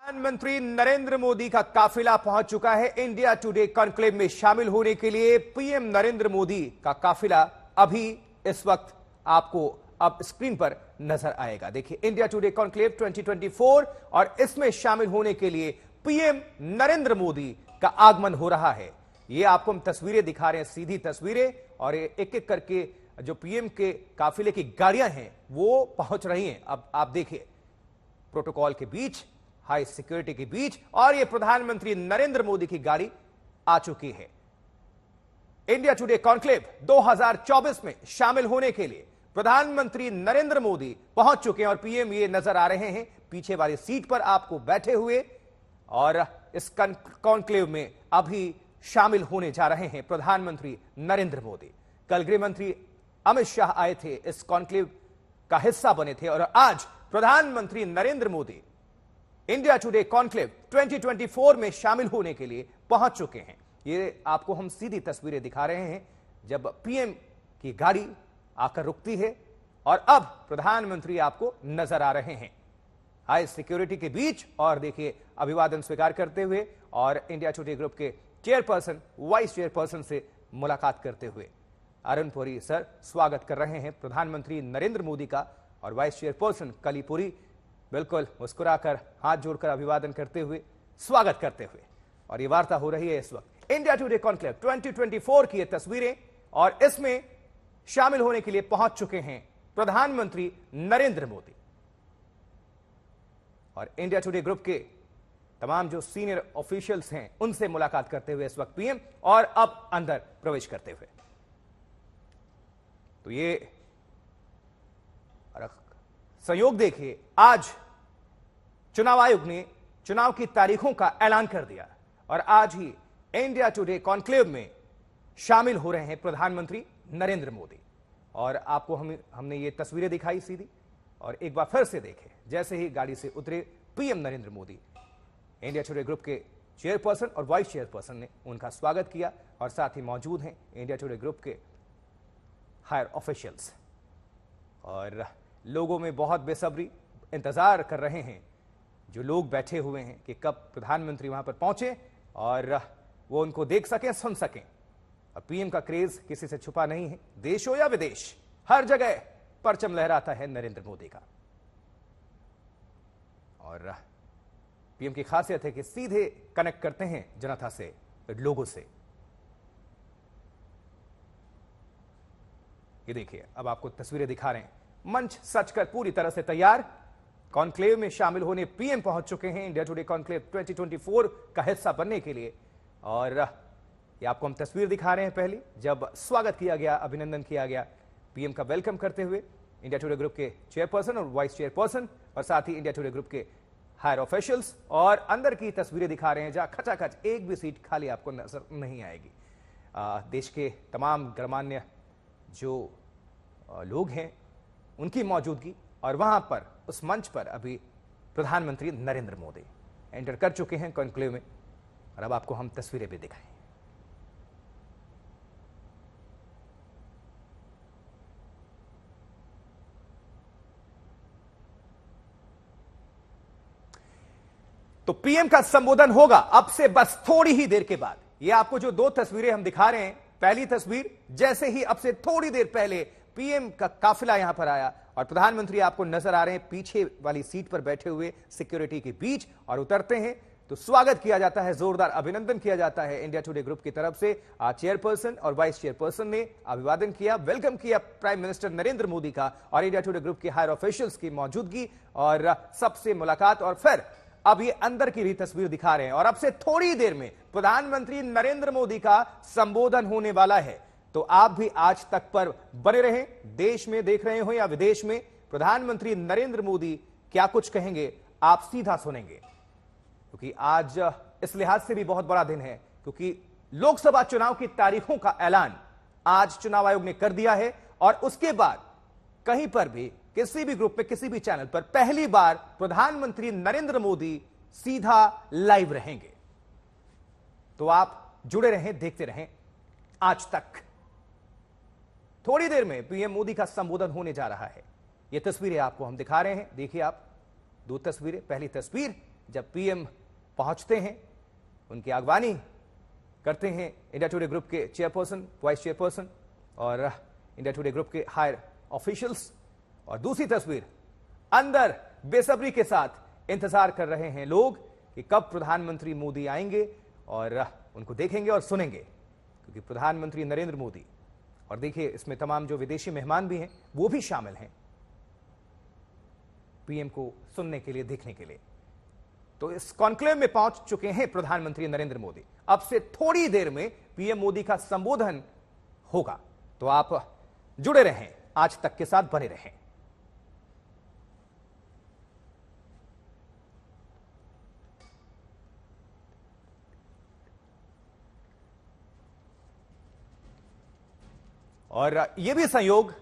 प्रधानमंत्री नरेंद्र मोदी का काफिला पहुंच चुका है इंडिया टुडे कॉन्क्लेव में शामिल होने के लिए। पीएम नरेंद्र मोदी का काफिला अभी इस वक्त आपको अब स्क्रीन पर नजर आएगा। देखिए, इंडिया टुडे कॉन्क्लेव 2024 और इसमें शामिल होने के लिए पीएम नरेंद्र मोदी का आगमन हो रहा है। ये आपको हम तस्वीरें दिखा रहे हैं, सीधी तस्वीरें, और एक एक करके जो पीएम के काफिले की गाड़ियां हैं वो पहुंच रही हैं। अब आप देखिए, प्रोटोकॉल के बीच, हाई सिक्योरिटी के बीच, और ये प्रधानमंत्री नरेंद्र मोदी की गाड़ी आ चुकी है। इंडिया टुडे कॉन्क्लेव 2024 में शामिल होने के लिए प्रधानमंत्री नरेंद्र मोदी पहुंच चुके हैं और पीएम ये नजर आ रहे हैं पीछे वाली सीट पर आपको बैठे हुए, और इस कॉन्क्लेव में अभी शामिल होने जा रहे हैं प्रधानमंत्री नरेंद्र मोदी। कल गृह मंत्री अमित शाह आए थे, इस कॉन्क्लेव का हिस्सा बने थे, और आज प्रधानमंत्री Narendra Modi India today conclave 2024 में शामिल होने के लिए पहुंच चुके हैं। ये आपको हम सीधी तस्वीरें दिखा रहे हैं जब पीएम की गाड़ी आकर रुकती है, और अब प्रधानमंत्री आपको नजर आ रहे हैं हाई सिक्योरिटी के बीच, और देखिए अभिवादन स्वीकार करते हुए, और इंडिया टुडे ग्रुप के चेयरपर्सन, वाइस चेयरपर्सन से मुलाकात करते हुए अरुण पुरी सर स्वागत कर रहे हैं प्रधानमंत्री नरेंद्र मोदी का, और वाइस चेयरपर्सन कली पुरी बिल्कुल मुस्कुराकर हाथ जोड़कर अभिवादन करते हुए स्वागत करते हुए। और ये वार्ता हो रही है इस वक्त इंडिया टुडे कॉन्क्लेव 2024 की ये तस्वीरें, और इसमें शामिल होने के लिए पहुंच चुके हैं प्रधानमंत्री नरेंद्र मोदी और इंडिया टुडे ग्रुप के तमाम जो सीनियर ऑफिशियल्स हैं उनसे मुलाकात करते हुए इस वक्त पीएम, और अब अंदर प्रवेश करते हुए। तो ये संयोग देखिए, आज चुनाव आयोग ने चुनाव की तारीखों का ऐलान कर दिया, और आज ही इंडिया टुडे कॉन्क्लेव में शामिल हो रहे हैं प्रधानमंत्री नरेंद्र मोदी। और आपको हमने ये तस्वीरें दिखाई सीधी, और एक बार फिर से देखें, जैसे ही गाड़ी से उतरे PM Narendra Modi, India today group के चेयरपर्सन और वाइस चेयरपर्सन ने उनका स्वागत किया, और साथ ही मौजूद हैं इंडिया टुडे ग्रुप के हायर ऑफिशियल्स, और लोगों में बहुत बेसब्री इंतजार कर रहे हैं जो लोग बैठे हुए हैं कि कब प्रधानमंत्री वहां पर पहुंचे और वो उनको देख सकें, सुन सकें। और पीएम का क्रेज किसी से छुपा नहीं है, देश हो या विदेश, हर जगह परचम लहराता है नरेंद्र मोदी का। और पीएम की खासियत है कि सीधे कनेक्ट करते हैं जनता से, लोगों से। ये देखिए, अब आपको तस्वीरें दिखा रहे हैं, मंच सजकर पूरी तरह से तैयार, कॉन्क्लेव में शामिल होने पीएम पहुंच चुके हैं इंडिया टुडे कॉन्क्लेव 2024 का हिस्सा बनने के लिए। और ये आपको हम तस्वीर दिखा रहे हैं पहली, जब स्वागत किया गया, अभिनंदन किया गया पीएम का, वेलकम करते हुए इंडिया टुडे ग्रुप के चेयरपर्सन और वाइस चेयरपर्सन, और साथ ही इंडिया टुडे ग्रुप के हायर ऑफिशियल्स। और अंदर की तस्वीरें दिखा रहे हैं जहां खचाखच एक भी सीट खाली आपको नजर नहीं आएगी। देश के तमाम गणमान्य जो लोग हैं उनकी मौजूदगी, और वहां पर उस मंच पर अभी प्रधानमंत्री नरेंद्र मोदी एंटर कर चुके हैं कॉन्क्लेव में, और अब आपको हम तस्वीरें भी दिखाएं। तो पीएम का संबोधन होगा अब से बस थोड़ी ही देर के बाद। ये आपको जो दो तस्वीरें हम दिखा रहे हैं, पहली तस्वीर जैसे ही अब से थोड़ी देर पहले पीएम का काफिला यहां पर आया, और प्रधानमंत्री आपको नजर आ रहे हैं पीछे वाली सीट पर बैठे हुए सिक्योरिटी के बीच, और उतरते हैं तो स्वागत किया जाता है, जोरदार अभिनंदन किया जाता है इंडिया टुडे ग्रुप की तरफ से। चेयरपर्सन और वाइस चेयरपर्सन ने अभिवादन किया, वेलकम किया प्राइम मिनिस्टर नरेंद्र मोदी का, और इंडिया टुडे ग्रुप के हायर ऑफिशियल्स की मौजूदगी, और सबसे मुलाकात। और फिर अब ये अंदर की भी तस्वीर दिखा रहे हैं, और अब से थोड़ी देर में प्रधानमंत्री नरेंद्र मोदी का संबोधन होने वाला है। तो आप भी आज तक पर बने रहें, देश में देख रहे हो या विदेश में, प्रधानमंत्री नरेंद्र मोदी क्या कुछ कहेंगे आप सीधा सुनेंगे, क्योंकि आज इस लिहाज से भी बहुत बड़ा दिन है, क्योंकि लोकसभा चुनाव की तारीखों का ऐलान आज चुनाव आयोग ने कर दिया है, और उसके बाद कहीं पर भी, किसी भी ग्रुप पे, किसी भी चैनल पर पहली बार प्रधानमंत्री नरेंद्र मोदी सीधा लाइव रहेंगे। तो आप जुड़े रहें, देखते रहें आज तक। थोड़ी देर में पीएम मोदी का संबोधन होने जा रहा है। ये तस्वीरें आपको हम दिखा रहे हैं, देखिए आप, दो तस्वीरें। पहली तस्वीर जब पीएम पहुंचते हैं, उनकी अगवानी करते हैं इंडिया टुडे ग्रुप के चेयरपर्सन, वाइस चेयरपर्सन और इंडिया टुडे ग्रुप के हायर ऑफिशियल्स। और दूसरी तस्वीर, अंदर बेसब्री के साथ इंतजार कर रहे हैं लोग कि कब प्रधानमंत्री मोदी आएंगे और उनको देखेंगे और सुनेंगे, क्योंकि प्रधानमंत्री नरेंद्र मोदी, और देखिए इसमें तमाम जो विदेशी मेहमान भी हैं वो भी शामिल हैं पीएम को सुनने के लिए, देखने के लिए। तो इस कॉन्क्लेव में पहुंच चुके हैं प्रधानमंत्री नरेंद्र मोदी। अब से थोड़ी देर में पीएम मोदी का संबोधन होगा, तो आप जुड़े रहें, आज तक के साथ बने रहें। और यह भी संयोग,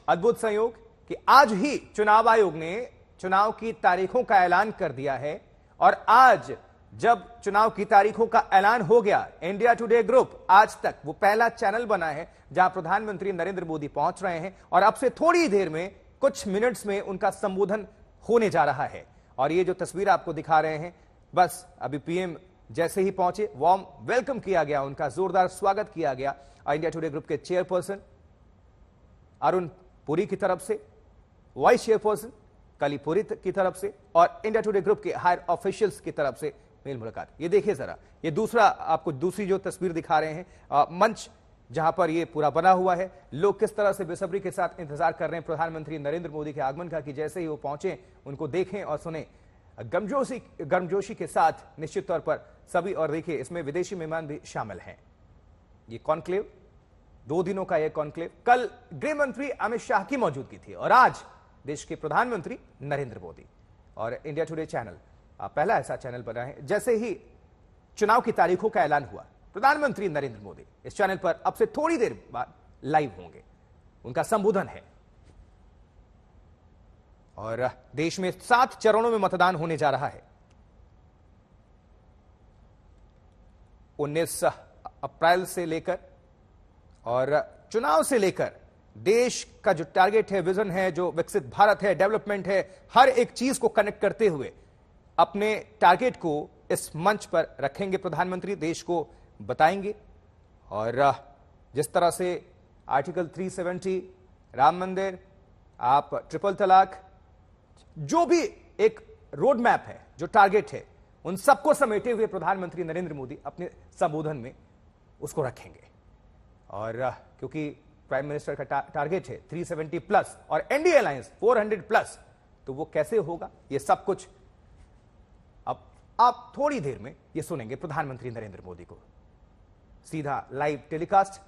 अद्भुत संयोग, कि आज ही चुनाव आयोग ने चुनाव की तारीखों का ऐलान कर दिया है। और आज जब चुनाव की तारीखों का ऐलान हो गया, इंडिया टुडे ग्रुप आज तक वो पहला चैनल बना है जहां प्रधानमंत्री नरेंद्र मोदी पहुंच रहे हैं और अब से थोड़ी देर में, कुछ मिनट्स में उनका संबोधन होने जा रहा है। और ये जो तस्वीर आपको दिखा रहे हैं, बस अभी पीएम जैसे ही पहुंचे, वार्म वेलकम किया गया, उनका जोरदार स्वागत किया गया इंडिया टुडे ग्रुप के चेयरपर्सन अरुण पुरी की तरफ से, वाइस चेयरपर्सन कली पुरी की तरफ से और इंडिया टुडे ग्रुप के हायर ऑफिशियल्स की तरफ से मेल मुलाकात। ये देखिए जरा, ये दूसरा आपको दूसरी जो तस्वीर दिखा रहे हैं, मंच जहां पर ये पूरा बना हुआ है, लोग किस तरह से बेसब्री के साथ इंतजार कर रहे हैं प्रधानमंत्री नरेंद्र मोदी के आगमन का, कि जैसे ही वो पहुंचे उनको देखें और सुने गर्मजोशी के साथ निश्चित तौर पर सभी। और देखिए इसमें विदेशी मेहमान भी शामिल हैं। ये कॉन्क्लेव, 2 दिनों का यह कॉन्क्लेव, कल गृह मंत्री अमित शाह की मौजूदगी थी और आज देश के प्रधानमंत्री नरेंद्र मोदी। और इंडिया टुडे चैनल पहला ऐसा चैनल बना है, जैसे ही चुनाव की तारीखों का ऐलान हुआ, प्रधानमंत्री नरेंद्र मोदी इस चैनल पर अब से थोड़ी देर बाद लाइव होंगे, उनका संबोधन है। और देश में 7 चरणों में मतदान होने जा रहा है। 19 अप्रैल से लेकर और चुनाव से लेकर देश का जो टारगेट है, विजन है, जो विकसित भारत है, डेवलपमेंट है, हर एक चीज को कनेक्ट करते हुए अपने टारगेट को इस मंच पर रखेंगे प्रधानमंत्री, देश को बताएंगे। और जिस तरह से आर्टिकल 370, राम मंदिर, आप ट्रिपल तलाक, जो भी एक रोड मैप है, जो टारगेट है, उन सबको समेटे हुए प्रधानमंत्री नरेंद्र मोदी अपने संबोधन में उसको रखेंगे। और क्योंकि प्राइम मिनिस्टर का टारगेट है 370 प्लस और एनडीए अलायंस 400 प्लस, तो वो कैसे होगा, ये सब कुछ अब आप थोड़ी देर में ये सुनेंगे प्रधानमंत्री नरेंद्र मोदी को सीधा लाइव टेलीकास्ट,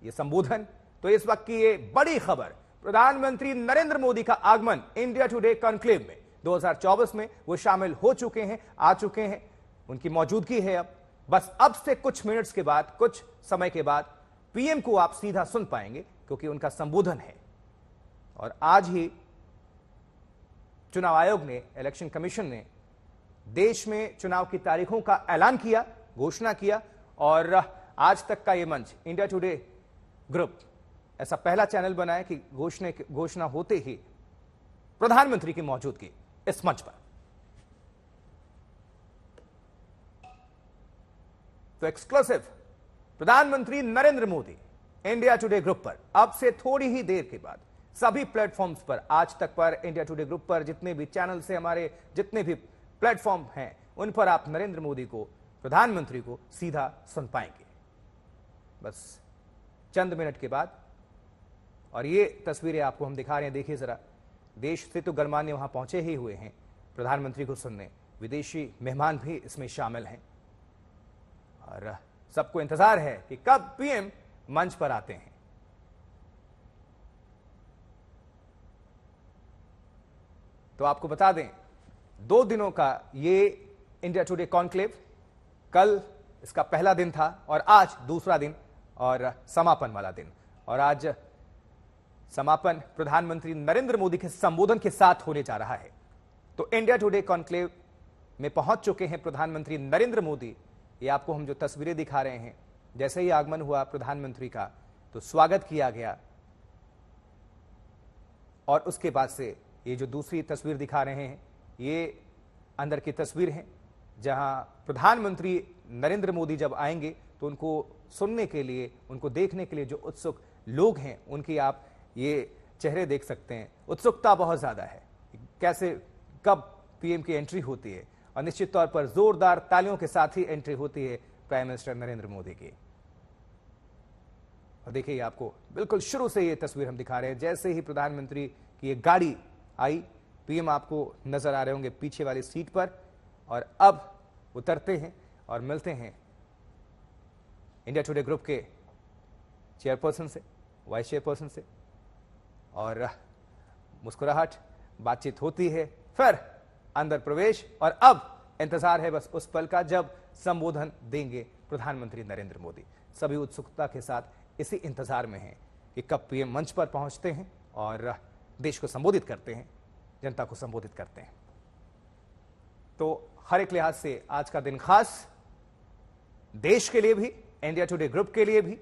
ये संबोधन। तो इस वक्त की ये बड़ी खबर, प्रधानमंत्री नरेंद्र मोदी का आगमन इंडिया टुडे कॉन्क्लेव में 2024 में वो शामिल हो चुके हैं, आ चुके हैं, उनकी मौजूदगी है। अब बस अब से कुछ मिनट्स के बाद, कुछ समय के बाद पीएम को आप सीधा सुन पाएंगे, क्योंकि उनका संबोधन है। और आज ही चुनाव आयोग ने, इलेक्शन कमीशन ने देश में चुनाव की तारीखों का ऐलान किया, घोषणा किया। और आज तक का यह मंच, इंडिया टुडे ग्रुप ऐसा पहला चैनल बना है कि घोषणा होते ही प्रधानमंत्री की मौजूदगी इस मंच पर। तो एक्सक्लूसिव प्रधानमंत्री Narendra Modi India today group पर अब से थोड़ी ही देर के बाद सभी प्लेटफॉर्म्स पर, आज तक पर, इंडिया टुडे ग्रुप पर जितने भी चैनल से हमारे जितने भी प्लेटफॉर्म हैं, उन पर आप नरेंद्र मोदी को, प्रधानमंत्री को सीधा सुन पाएंगे बस चंद मिनट के बाद। और ये तस्वीरें आपको हम दिखा रहे हैं, देखिए जरा, देश से तो गणमान्य वहां पहुंचे ही हुए हैं प्रधानमंत्री को सुनने, विदेशी मेहमान भी इसमें शामिल हैं और सबको इंतजार है कि कब पीएम मंच पर आते हैं। तो आपको बता दें, 2 दिनों का ये इंडिया टुडे कॉन्क्लेव, कल इसका पहला दिन था और आज दूसरा दिन और समापन वाला दिन। और आज समापन प्रधानमंत्री नरेंद्र मोदी के संबोधन के साथ होने जा रहा है। तो इंडिया टुडे कॉन्क्लेव में पहुंच चुके हैं प्रधानमंत्री नरेंद्र मोदी। ये आपको हम जो तस्वीरें दिखा रहे हैं, जैसे ही आगमन हुआ प्रधानमंत्री का, तो स्वागत किया गया। और उसके बाद से ये जो दूसरी तस्वीर दिखा रहे हैं, ये अंदर की तस्वीर हैं, जहां प्रधानमंत्री नरेंद्र मोदी जब आएंगे तो उनको सुनने के लिए, उनको देखने के लिए जो उत्सुक लोग हैं, उनकी आप ये चेहरे देख सकते हैं। उत्सुकता बहुत ज्यादा है, कैसे कब पीएम की एंट्री होती है, और निश्चित तौर पर जोरदार तालियों के साथ ही एंट्री होती है प्राइम मिनिस्टर नरेंद्र मोदी की। और देखिए, आपको बिल्कुल शुरू से ये तस्वीर हम दिखा रहे हैं। जैसे ही प्रधानमंत्री की ये गाड़ी आई, पीएम आपको नजर आ रहे होंगे पीछे वाली सीट पर, और अब उतरते हैं और मिलते हैं इंडिया टुडे ग्रुप के चेयरपर्सन से, वाइस चेयरपर्सन से, और मुस्कुराहट, बातचीत होती है, फिर अंदर प्रवेश, और अब इंतजार है बस उस पल का जब संबोधन देंगे प्रधानमंत्री नरेंद्र मोदी। सभी उत्सुकता के साथ इसी इंतजार में हैं कि कब पीएम मंच पर पहुंचते हैं और देश को संबोधित करते हैं, जनता को संबोधित करते हैं। तो हर एक लिहाज से आज का दिन खास, देश के लिए भी, इंडिया टुडे ग्रुप के लिए भी,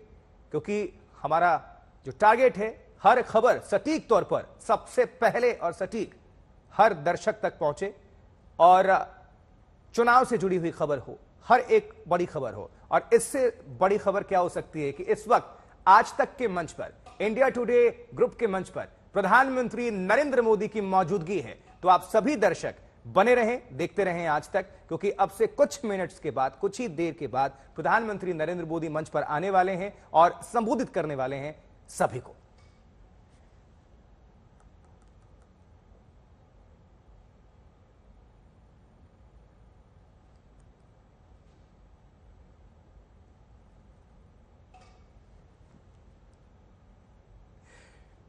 क्योंकि हमारा जो टारगेट है, हर खबर सटीक तौर पर सबसे पहले और सटीक हर दर्शक तक पहुंचे, और चुनाव से जुड़ी हुई खबर हो, हर एक बड़ी खबर हो। और इससे बड़ी खबर क्या हो सकती है कि इस वक्त आज तक के मंच पर, इंडिया टुडे ग्रुप के मंच पर प्रधानमंत्री नरेंद्र मोदी की मौजूदगी है। तो आप सभी दर्शक बने रहें, देखते रहें आज तक, क्योंकि अब से कुछ मिनट्स के बाद, कुछ ही देर के बाद प्रधानमंत्री नरेंद्र मोदी मंच पर आने वाले हैं और संबोधित करने वाले हैं सभी को।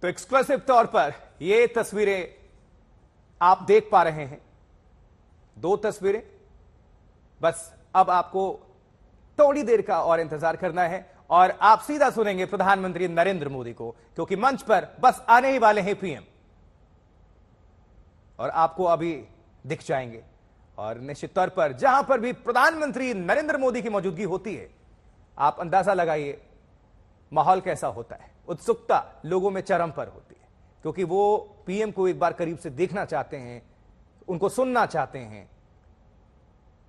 तो एक्सक्लूसिव तौर पर ये तस्वीरें आप देख पा रहे हैं, 2 तस्वीरें। बस अब आपको थोड़ी देर का और इंतजार करना है और आप सीधा सुनेंगे प्रधानमंत्री नरेंद्र मोदी को, क्योंकि मंच पर बस आने ही वाले हैं पीएम, और आपको अभी दिख जाएंगे। और निश्चित तौर पर जहां पर भी प्रधानमंत्री नरेंद्र मोदी की मौजूदगी होती है, आप अंदाजा लगाइए माहौल कैसा होता है। उत्सुकता लोगों में चरम पर होती है, क्योंकि वो पीएम को एक बार करीब से देखना चाहते हैं, उनको सुनना चाहते हैं।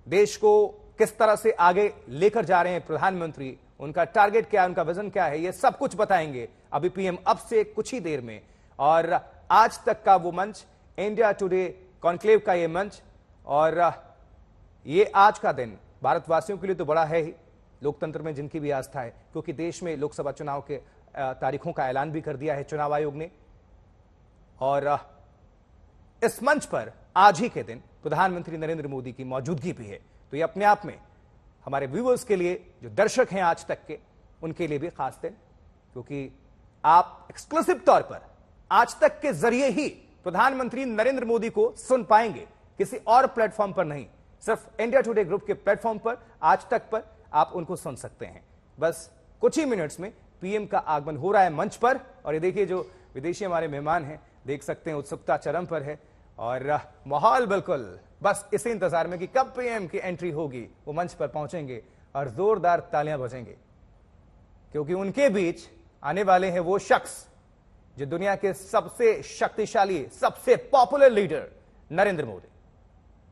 देश को किस तरह से आगे लेकर जा रहे हैं प्रधानमंत्री, उनका टारगेट क्या है, उनका विजन क्या है, ये सब कुछ बताएंगे अभी पीएम अब से कुछ ही देर में। और आज तक का वो मंच, इंडिया टुडे कॉन्क्लेव का ये मंच, और ये आज का दिन भारतवासियों के लिए तो बड़ा है ही, लोकतंत्र में जिनकी भी आस्था है, क्योंकि देश में लोकसभा चुनाव के तारीखों का ऐलान भी कर दिया है चुनाव आयोग ने। और इस मंच पर आज ही के दिन प्रधानमंत्री नरेंद्र मोदी की मौजूदगी भी है। तो ये अपने आप में हमारे व्यूअर्स के लिए, जो दर्शक हैं आज तक के, उनके लिए भी खास दिन, क्योंकि आप एक्सक्लूसिव तौर पर आज तक के जरिए ही प्रधानमंत्री नरेंद्र मोदी को सुन पाएंगे, किसी और प्लेटफॉर्म पर नहीं। सिर्फ इंडिया टुडे ग्रुप के प्लेटफॉर्म पर आज तक पर आप उनको सुन सकते हैं। बस कुछ ही मिनट्स में पीएम का आगमन हो रहा है मंच पर, और ये देखिए जो विदेशी हमारे मेहमान हैं, देख सकते हैं उत्सुकता चरम पर है, और माहौल बिल्कुल बस इसी इंतजार में कि कब पीएम की एंट्री होगी, वो मंच पर पहुंचेंगे और जोरदार तालियां बजेंगे, क्योंकि उनके बीच आने वाले हैं वो शख्स जो दुनिया के सबसे शक्तिशाली, सबसे पॉपुलर लीडर नरेंद्र मोदी,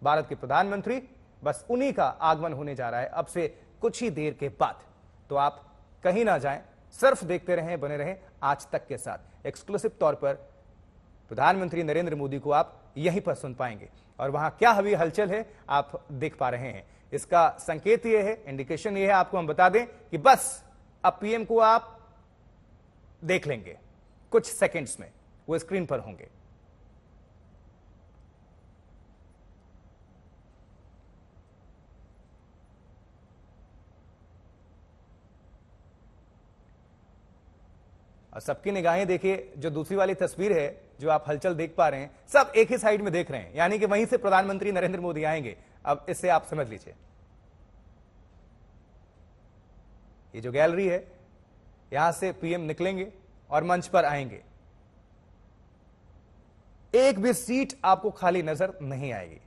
भारत के प्रधानमंत्री। बस उन्हीं का आगमन होने जा रहा है अब से कुछ ही देर के बाद। तो आप कहीं ना जाएं, सिर्फ देखते रहें, बने रहें आज तक के साथ। एक्सक्लूसिव तौर पर प्रधानमंत्री नरेंद्र मोदी को आप यहीं पर सुन पाएंगे, और वहां क्या अभी हलचल है आप देख पा रहे हैं। इसका संकेत यह है, इंडिकेशन यह है, आपको हम बता दें कि बस अब पीएम को आप देख लेंगे कुछ सेकंड्स में, वो स्क्रीन पर होंगे। और सबकी निगाहें देखिए, जो दूसरी वाली तस्वीर है, जो आप हलचल देख पा रहे हैं, सब एक ही साइड में देख रहे हैं, यानी कि वहीं से प्रधानमंत्री नरेंद्र मोदी आएंगे। अब इससे आप समझ लीजिए, ये जो गैलरी है, यहां से पीएम निकलेंगे और मंच पर आएंगे। एक भी सीट आपको खाली नजर नहीं आएगी।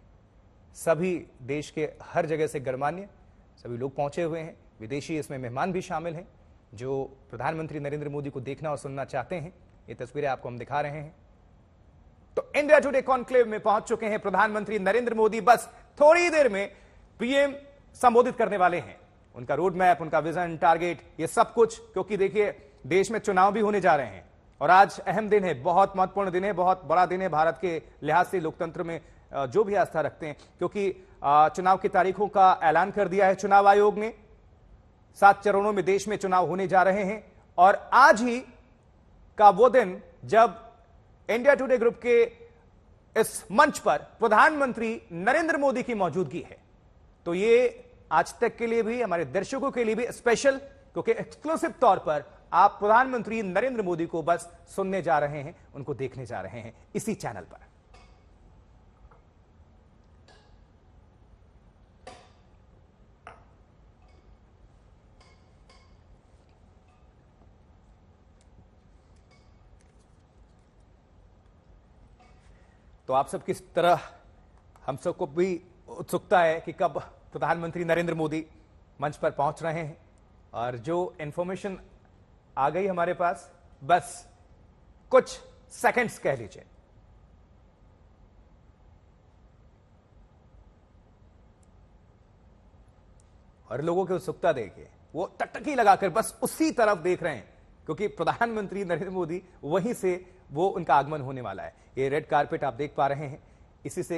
सभी देश के हर जगह से गणमान्य सभी लोग पहुंचे हुए हैं, विदेशी इसमें मेहमान भी शामिल हैं जो प्रधानमंत्री नरेंद्र मोदी को देखना और सुनना चाहते हैं। ये तस्वीरें आपको हम दिखा रहे हैं। तो इंडिया टुडे कॉन्क्लेव में पहुंच चुके हैं प्रधानमंत्री नरेंद्र मोदी। बस थोड़ी देर में पीएम संबोधित करने वाले हैं। उनका रोड मैप, उनका विजन, टारगेट, ये सब कुछ, क्योंकि देखिए देश में चुनाव भी होने जा रहे हैं और आज अहम दिन है, बहुत महत्वपूर्ण दिन है, बहुत बड़ा दिन है भारत के लिहाज से, लोकतंत्र में जो भी आस्था रखते हैं, क्योंकि चुनाव की तारीखों का ऐलान कर दिया है चुनाव आयोग ने। 7 चरणों में देश में चुनाव होने जा रहे हैं और आज ही का वो दिन जब इंडिया टुडे ग्रुप के इस मंच पर प्रधानमंत्री नरेंद्र मोदी की मौजूदगी है। तो ये आज तक के लिए भी, हमारे दर्शकों के लिए भी स्पेशल, क्योंकि एक्सक्लूसिव तौर पर आप प्रधानमंत्री नरेंद्र मोदी को बस सुनने जा रहे हैं, उनको देखने जा रहे हैं इसी चैनल पर। तो आप सब किस तरह, हम सबको भी उत्सुकता है कि कब प्रधानमंत्री नरेंद्र मोदी मंच पर पहुंच रहे हैं। और जो इंफॉर्मेशन आ गई हमारे पास, बस कुछ सेकंड्स कह लीजिए, और लोगों की उत्सुकता देखिए, वो टकटकी लगाकर बस उसी तरफ देख रहे हैं, क्योंकि प्रधानमंत्री नरेंद्र मोदी वहीं से वो उनका आगमन होने वाला है। ये रेड कारपेट आप देख पा रहे हैं, इसी से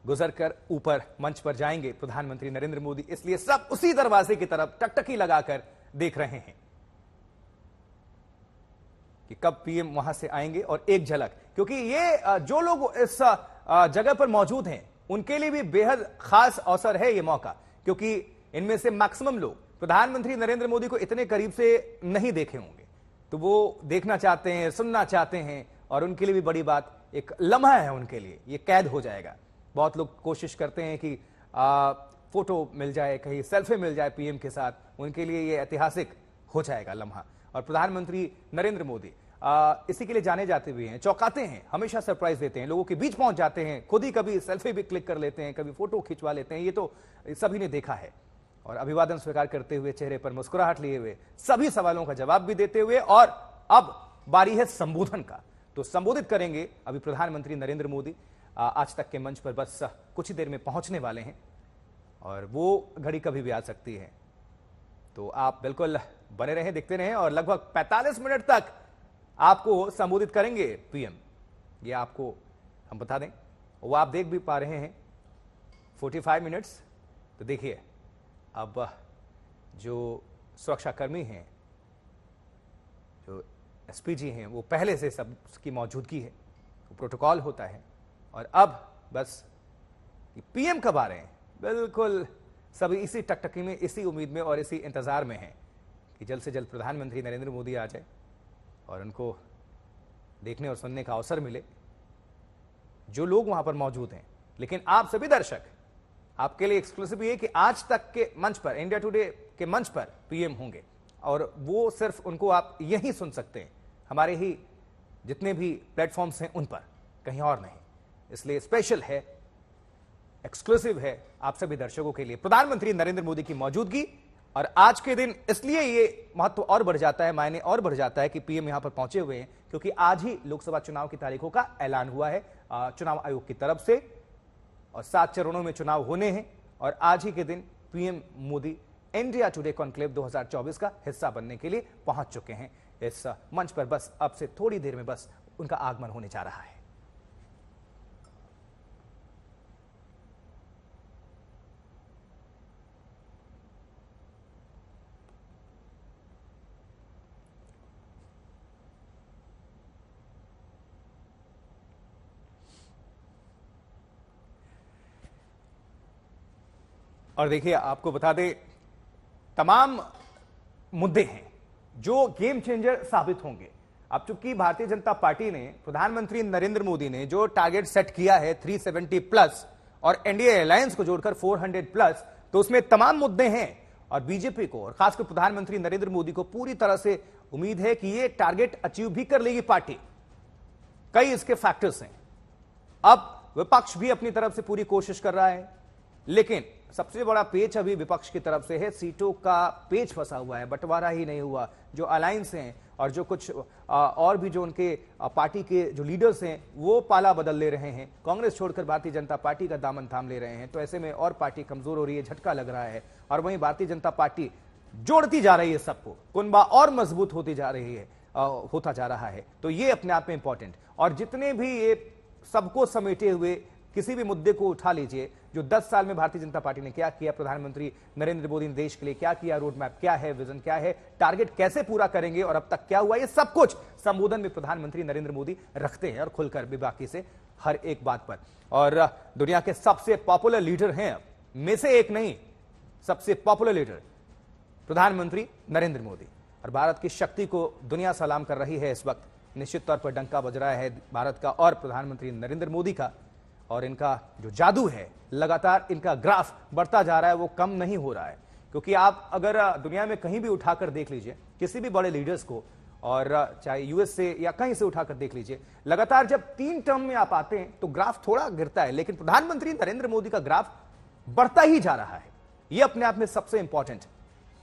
गुजरकर ऊपर मंच पर जाएंगे प्रधानमंत्री नरेंद्र मोदी, इसलिए सब उसी दरवाजे की तरफ टकटकी लगाकर देख रहे हैं कि कब पीएम वहां से आएंगे। और एक झलक, क्योंकि ये जो लोग इस जगह पर मौजूद हैं उनके लिए भी बेहद खास अवसर है ये मौका, क्योंकि इनमें से मैक्सिमम लोग प्रधानमंत्री नरेंद्र मोदी को इतने करीब से नहीं देखे होंगे, तो वो देखना चाहते हैं, सुनना चाहते हैं, और उनके लिए भी बड़ी बात, एक लम्हा है उनके लिए, ये कैद हो जाएगा। बहुत लोग कोशिश करते हैं कि फोटो मिल जाए, कहीं सेल्फी मिल जाए पीएम के साथ, उनके लिए ये ऐतिहासिक हो जाएगा लम्हा। और प्रधानमंत्री नरेंद्र मोदी इसी के लिए जाने जाते हुए हैं, चौंकाते हैं, हमेशा सरप्राइज देते हैं, लोगों के बीच पहुंच जाते हैं, खुद ही कभी सेल्फी भी क्लिक कर लेते हैं, कभी फोटो खिंचवा लेते हैं, ये तो सभी ने देखा है। और अभिवादन स्वीकार करते हुए, चेहरे पर मुस्कुराहट लिए हुए, सभी सवालों का जवाब भी देते हुए, और अब बारी है संबोधन का। तो संबोधित करेंगे अभी प्रधानमंत्री नरेंद्र मोदी, आज तक के मंच पर बस कुछ ही देर में पहुंचने वाले हैं, और वो घड़ी कभी भी आ सकती है। तो आप बिल्कुल बने रहें, देखते रहें, और लगभग 45 मिनट तक आपको संबोधित करेंगे पीएम, ये आपको हम बता दें। वो आप देख भी पा रहे हैं 45 मिनट्स। तो देखिए, अब जो सुरक्षाकर्मी हैं, जो एसपीजी हैं, वो पहले से सब की मौजूदगी है, तो प्रोटोकॉल होता है, और अब बस पीएम कब आ रहे हैं, बिल्कुल सभी इसी टकटकी में, इसी उम्मीद में और इसी इंतजार में हैं कि जल्द से जल्द प्रधानमंत्री नरेंद्र मोदी आ जाए और उनको देखने और सुनने का अवसर मिले, जो लोग वहां पर मौजूद हैं। लेकिन आप सभी दर्शक, आपके लिए एक्सक्लूसिव ये कि आज तक के मंच पर, इंडिया टुडे के मंच पर पीएम होंगे, और वो सिर्फ उनको आप यहीं सुन सकते हैं, हमारे ही जितने भी प्लेटफॉर्म्स हैं उन पर, कहीं और नहीं। इसलिए स्पेशल है, एक्सक्लूसिव है आप सभी दर्शकों के लिए प्रधानमंत्री नरेंद्र मोदी की मौजूदगी। और आज के दिन इसलिए ये महत्व और बढ़ जाता है, मायने और बढ़ जाता है कि पीएम यहां पर पहुंचे हुए हैं, क्योंकि आज ही लोकसभा चुनाव की तारीखों का ऐलान हुआ है चुनाव आयोग की तरफ से, और 7 चरणों में चुनाव होने हैं। और आज ही के दिन PM Modi India today conclave 2024 का हिस्सा बनने के लिए पहुंच चुके हैं इस मंच पर। बस अब से थोड़ी देर में बस उनका आगमन होने जा रहा है। और देखिए, आपको बता दें, तमाम मुद्दे हैं जो गेम चेंजर साबित होंगे। अब चूंकि भारतीय जनता पार्टी ने, प्रधानमंत्री नरेंद्र मोदी ने जो टारगेट सेट किया है 370 प्लस और एनडीए अलायंस को जोड़कर 400 प्लस, तो उसमें तमाम मुद्दे हैं। और बीजेपी को और खासकर प्रधानमंत्री नरेंद्र मोदी को पूरी तरह से उम्मीद है कि यह टारगेट अचीव भी कर लेगी पार्टी। कई इसके फैक्टर्स हैं। अब विपक्ष भी अपनी तरफ से पूरी कोशिश कर रहा है, लेकिन सबसे बड़ा पेच अभी विपक्ष की तरफ से है, सीटों का पेच फंसा हुआ है, बंटवारा ही नहीं हुआ। जो अलायंस हैं और जो कुछ और भी जो उनके पार्टी के जो लीडर्स हैं वो पाला बदल ले रहे हैं, कांग्रेस छोड़कर भारतीय जनता पार्टी का दामन थाम ले रहे हैं, तो ऐसे में और पार्टी कमजोर हो रही है, झटका लग रहा है। और वहीं भारतीय जनता पार्टी जोड़ती जा रही है सबको, कुनबा और मजबूत होती जा रही है, होता जा रहा है। तो ये अपने आप में इंपॉर्टेंट, और जितने भी ये सबको समेटे हुए किसी भी मुद्दे को उठा लीजिए, जो 10 साल में भारतीय जनता पार्टी ने क्या किया, प्रधानमंत्री नरेंद्र मोदी ने देश के लिए क्या किया, रोड मैप क्या है, विजन क्या है, टारगेट कैसे पूरा करेंगे और अब तक क्या हुआ, ये सब कुछ संबोधन में प्रधानमंत्री नरेंद्र मोदी रखते हैं, और खुलकर भी बाकी से हर एक बात पर। और दुनिया के सबसे पॉपुलर लीडर हैं में से एक नहीं, सबसे पॉपुलर लीडर प्रधानमंत्री नरेंद्र मोदी, और भारत की शक्ति को दुनिया सलाम कर रही है। इस वक्त निश्चित तौर पर डंका बज रहा है भारत का और प्रधानमंत्री नरेंद्र मोदी का, और इनका जो जादू है लगातार इनका ग्राफ बढ़ता जा रहा है, वो कम नहीं हो रहा है। क्योंकि आप अगर दुनिया में कहीं भी उठाकर देख लीजिए किसी भी बड़े लीडर्स को, और चाहे यूएस से या कहीं से उठाकर देख लीजिए, लगातार जब 3 टर्म में आप आते हैं तो ग्राफ थोड़ा गिरता है, लेकिन प्रधानमंत्री नरेंद्र मोदी का ग्राफ बढ़ता ही जा रहा है। यह अपने आप में सबसे इंपॉर्टेंट,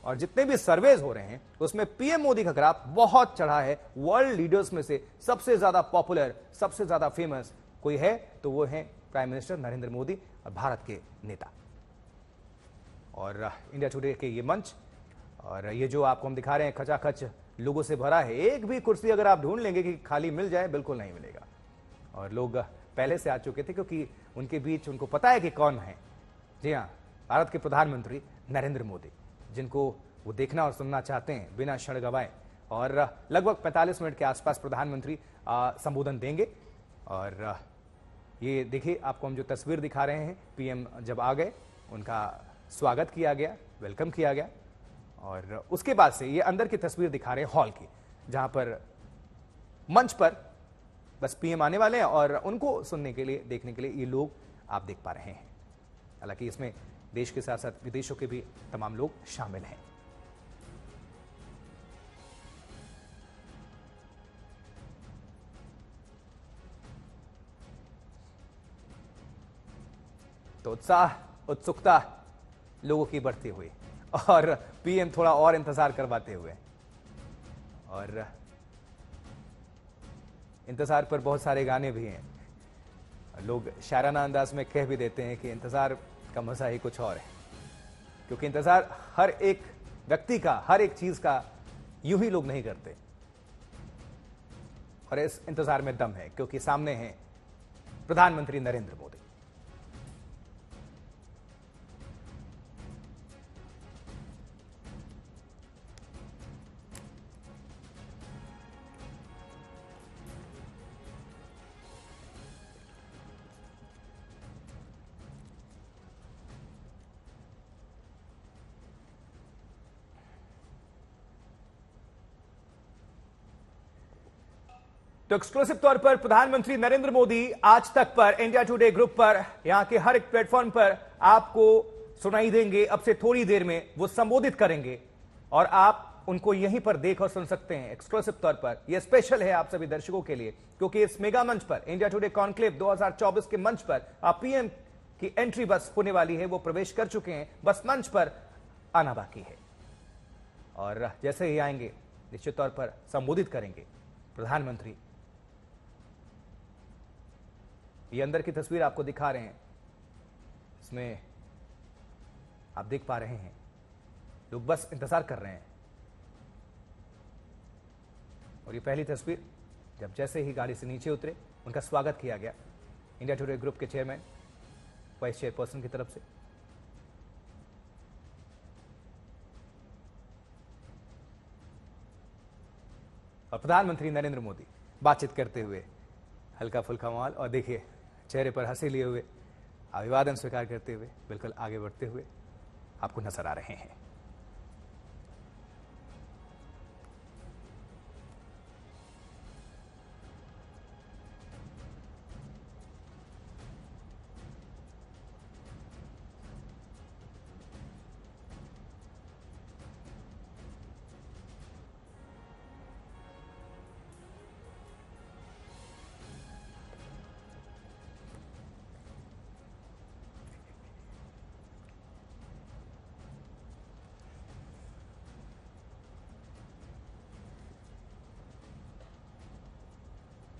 और जितने भी सर्वेज हो रहे हैं उसमें पीएम मोदी का ग्राफ बहुत चढ़ा है। वर्ल्ड लीडर्स में से सबसे ज्यादा पॉपुलर, सबसे ज्यादा फेमस कोई है तो वो है प्राइम मिनिस्टर नरेंद्र मोदी और भारत के नेता। और इंडिया टुडे के ये मंच और ये जो आपको हम दिखा रहे हैं खचाखच लोगों से भरा है, एक भी कुर्सी अगर आप ढूंढ लेंगे कि खाली मिल जाए, बिल्कुल नहीं मिलेगा। और लोग पहले से आ चुके थे क्योंकि उनके बीच उनको पता है कि कौन है। जी हाँ, भारत के प्रधानमंत्री नरेंद्र मोदी, जिनको वो देखना और सुनना चाहते हैं बिना क्षण गवाए। और लगभग 45 मिनट के आसपास प्रधानमंत्री संबोधन देंगे। और ये देखिए, आपको हम जो तस्वीर दिखा रहे हैं, पीएम जब आ गए उनका स्वागत किया गया, वेलकम किया गया। और उसके बाद से ये अंदर की तस्वीर दिखा रहे हैं हॉल की, जहां पर मंच पर बस पीएम आने वाले हैं और उनको सुनने के लिए, देखने के लिए ये लोग आप देख पा रहे हैं। हालांकि इसमें देश के साथ साथ विदेशों के भी तमाम लोग शामिल हैं। तो उत्साह, उत्सुकता लोगों की बढ़ती हुई, और पीएम थोड़ा और इंतजार करवाते हुए, और इंतजार पर बहुत सारे गाने भी हैं। लोग शायराना अंदाज में कह भी देते हैं कि इंतजार का मजा ही कुछ और है, क्योंकि इंतजार हर एक व्यक्ति का, हर एक चीज का यूं ही लोग नहीं करते। और इस इंतजार में दम है, क्योंकि सामने हैं प्रधानमंत्री नरेंद्र मोदी। तो एक्सक्लूसिव तौर पर प्रधानमंत्री नरेंद्र मोदी आज तक पर इंडिया टुडे ग्रुप पर, यहां के हर एक प्लेटफॉर्म पर आपको सुनाई देंगे। अब से थोड़ी देर में वो संबोधित करेंगे और आप उनको यहीं पर देख और सुन सकते हैं एक्सक्लूसिव तौर पर। यह स्पेशल है आप सभी दर्शकों के लिए, क्योंकि इस मेगा मंच पर, इंडिया टुडे कॉन्क्लेव 2024 के मंच पर पीएम की एंट्री बस होने वाली है। वो प्रवेश कर चुके हैं, बस मंच पर आना बाकी है। और जैसे ही आएंगे निश्चित तौर पर संबोधित करेंगे प्रधानमंत्री। ये अंदर की तस्वीर आपको दिखा रहे हैं, इसमें आप देख पा रहे हैं लोग बस इंतजार कर रहे हैं। और ये पहली तस्वीर, जब जैसे ही गाड़ी से नीचे उतरे उनका स्वागत किया गया इंडिया टुडे ग्रुप के चेयरमैन, वाइस चेयरपर्सन की तरफ से। और प्रधानमंत्री नरेंद्र मोदी बातचीत करते हुए, हल्का फुल्का माहौल, और देखिए चेहरे पर हंसी लिए हुए, अभिवादन स्वीकार करते हुए बिल्कुल आगे बढ़ते हुए आपको नजर आ रहे हैं।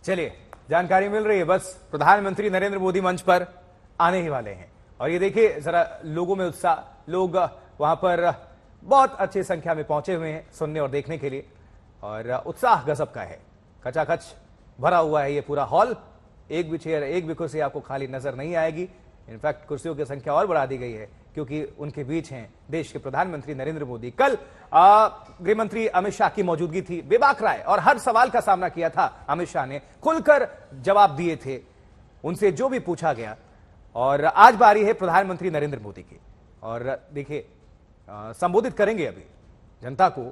चलिए, जानकारी मिल रही है, बस प्रधानमंत्री नरेंद्र मोदी मंच पर आने ही वाले हैं। और ये देखिए जरा लोगों में उत्साह, लोग वहां पर बहुत अच्छी संख्या में पहुंचे हुए हैं सुनने और देखने के लिए, और उत्साह गजब का है। खचाखच भरा हुआ है ये पूरा हॉल, एक भी चेयर, एक भी कुर्सी आपको खाली नजर नहीं आएगी। इनफैक्ट कुर्सियों की संख्या और बढ़ा दी गई है क्योंकि उनके बीच हैं देश के प्रधानमंत्री नरेंद्र मोदी। कल गृह मंत्री अमित शाह की मौजूदगी थी, बेबाक राय और हर सवाल का सामना किया था अमित शाह ने, खुलकर जवाब दिए थे उनसे जो भी पूछा गया। और आज बारी है प्रधानमंत्री नरेंद्र मोदी की, और देखिए संबोधित करेंगे अभी जनता को,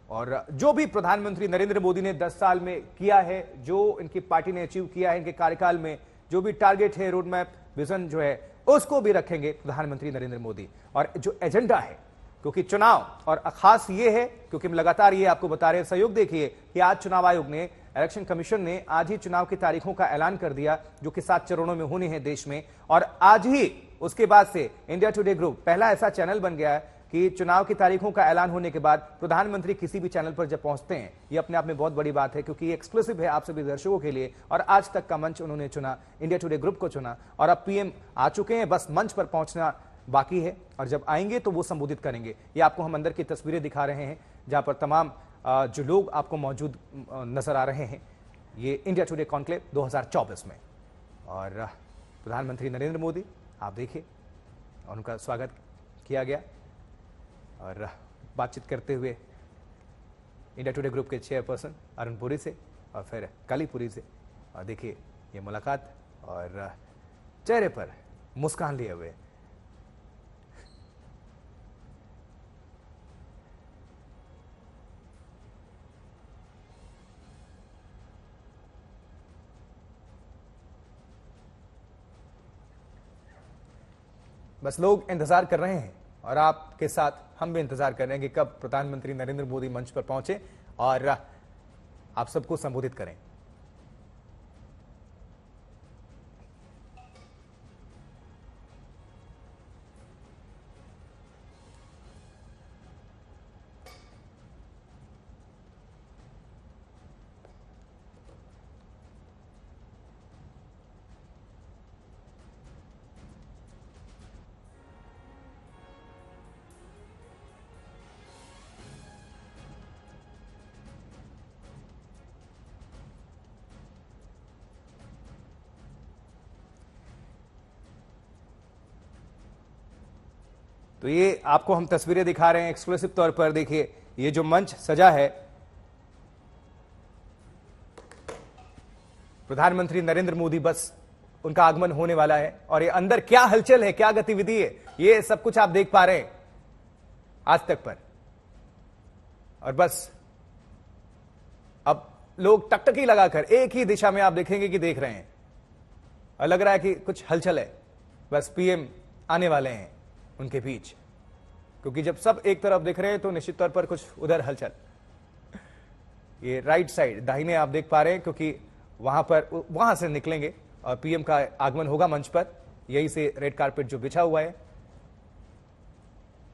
और जो भी प्रधानमंत्री नरेंद्र मोदी ने 10 साल में किया है, जो इनकी पार्टी ने अचीव किया है इनके कार्यकाल में, जो भी टारगेट है, रोड मैप, विजन जो है, उसको भी रखेंगे प्रधानमंत्री नरेंद्र मोदी। और जो एजेंडा है, क्योंकि चुनाव, और खास ये है क्योंकि हम लगातार ये आपको बता रहे हैं, सहयोग देखिए कि आज चुनाव आयोग ने, इलेक्शन कमीशन ने आज ही चुनाव की तारीखों का ऐलान कर दिया जो कि 7 चरणों में होने हैं देश में। और आज ही उसके बाद से इंडिया टुडे ग्रुप पहला ऐसा चैनल बन गया है कि चुनाव की तारीखों का ऐलान होने के बाद प्रधानमंत्री किसी भी चैनल पर जब पहुंचते हैं, ये अपने आप में बहुत बड़ी बात है क्योंकि ये एक्सक्लूसिव है आप सभी दर्शकों के लिए। और आज तक का मंच उन्होंने चुना, इंडिया टुडे ग्रुप को चुना, और अब पीएम आ चुके हैं, बस मंच पर पहुंचना बाकी है। और जब आएंगे तो वो संबोधित करेंगे। ये आपको हम अंदर की तस्वीरें दिखा रहे हैं जहां पर तमाम जो लोग आपको मौजूद नजर आ रहे हैं, ये इंडिया टुडे कॉन्क्लेव 2024 में। और प्रधानमंत्री नरेंद्र मोदी आप देखिए, और उनका स्वागत किया गया, और बातचीत करते हुए इंडिया टुडे ग्रुप के चेयरपर्सन अरुण पुरी से और फिर काली पुरी से। और देखिए ये मुलाकात, और चेहरे पर मुस्कान लिए हुए। बस लोग इंतजार कर रहे हैं, और आपके साथ हम भी इंतजार कर रहे हैं कि कब प्रधानमंत्री नरेंद्र मोदी मंच पर पहुंचे और आप सबको संबोधित करें। तो ये आपको हम तस्वीरें दिखा रहे हैं एक्सक्लूसिव तौर पर। देखिए ये जो मंच सजा है, प्रधानमंत्री नरेंद्र मोदी, बस उनका आगमन होने वाला है, और ये अंदर क्या हलचल है, क्या गतिविधि है, ये सब कुछ आप देख पा रहे हैं आज तक पर। और बस अब लोग टकटकी लगाकर एक ही दिशा में आप देखेंगे कि देख रहे हैं, और लग रहा है कि कुछ हलचल है। बस पीएम आने वाले हैं उनके बीच, क्योंकि जब सब एक तरफ दिख रहे हैं तो निश्चित तौर पर कुछ उधर हलचल। ये राइट साइड दाहिने आप देख पा रहे हैं, क्योंकि वहां से निकलेंगे और पीएम का आगमन होगा मंच पर। यही से रेड कारपेट जो बिछा हुआ है